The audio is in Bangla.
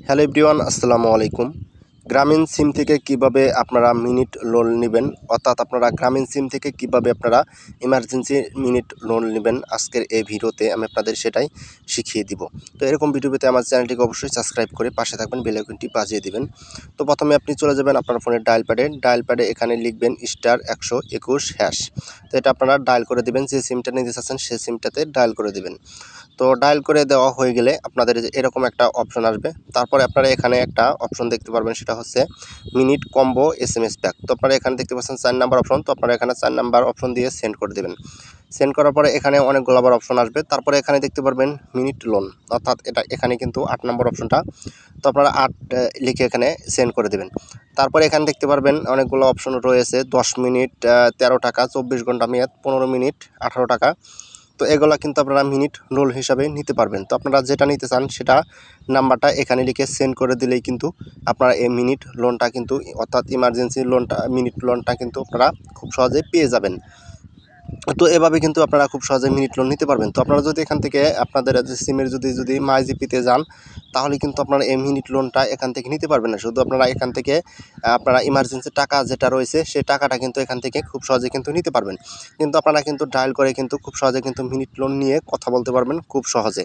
হ্যালো এভরিওয়ান, আসসালামু আলাইকুম। গ্রামীণ সিম থেকে কিভাবে আপনারা মিনিট লোন নেবেন, অর্থাৎ আপনারা গ্রামীণ সিম থেকে কিভাবে আপনারা ইমার্জেন্সি মিনিট লোন নেবেন, আজকের এই ভিডিওতে আমি আপনাদের সেটাই শিখিয়ে দিব। তো এরকম ভিডিও পেতে আমার চ্যানেলটিকে অবশ্যই সাবস্ক্রাইব করে পাশে থাকবেন, বেল আইকনটি বাজিয়ে দিবেন। তো প্রথমে আপনি চলে যাবেন আপনার ফোনের ডায়াল প্যাডে এখানে লিখবেন *121#। তো এটা আপনারা ডায়াল করে দেবেন, যে সিমটা নিতে চাচ্ছেন সেই সিমটাতে ডায়াল করে দেবেন। তো ডায়াল করে দেওয়া হয়ে গেলে আপনাদের এরকম একটা অপশন আসবে। তারপরে আপনারা এখানে একটা অপশন দেখতে পারবেন, সেটা হচ্ছে মিনিট কম্বো SMS প্যাক। তো আপনারা এখানে দেখতে পাচ্ছেন 4 নাম্বার অপশন। তো আপনারা এখানে 4 নাম্বার অপশন দিয়ে সেন্ড করে দেবেন। সেন্ড করার পরে এখানে অনেকগুলো আবার অপশন আসবে। তারপরে এখানে দেখতে পারবেন মিনিট লোন, অর্থাৎ এখানে কিন্তু 8 নম্বর অপশনটা। তো আপনারা 8 লিখে এখানে সেন্ড করে দেবেন। তারপরে এখানে দেখতে পারবেন অনেকগুলো অপশন রয়েছে, 10 মিনিট 13 টাকা, 24 ঘন্টা মেয়াদ 15 মিনিট 18 টাকা। তো এগুলা কিন্তু আপনারা মিনিট লোন হিসাবে নিতে পারবেন। তো আপনারা যেটা নিতে চান সেটা নাম্বারটা এখানে লিখে সেন্ড করে দিলেই কিন্তু আপনারা এই মিনিট লোনটা কিন্তু, অর্থাৎ ইমার্জেন্সি লোনটা, মিনিট লোনটা কিন্তু আপনারা খুব সহজেই পেয়ে যাবেন। তো এভাবে কিন্তু আপনারা খুব সহজে মিনিট লোন নিতে পারবেন। তো আপনারা যদি এখান থেকে আপনাদের সিমের যদি মাইজিপিতে যান, তাহলে কিন্তু আপনারা এই মিনিট লোনটা এখান থেকে নিতে পারবেন না। শুধু আপনারা এখান থেকে আপনারা ইমার্জেন্সি টাকা যেটা রয়েছে সেই টাকাটা কিন্তু এখান থেকে খুব সহজে কিন্তু নিতে পারবেন। কিন্তু আপনারা কিন্তু ডায়াল করে কিন্তু খুব সহজে কিন্তু মিনিট লোন নিয়ে কথা বলতে পারবেন খুব সহজে।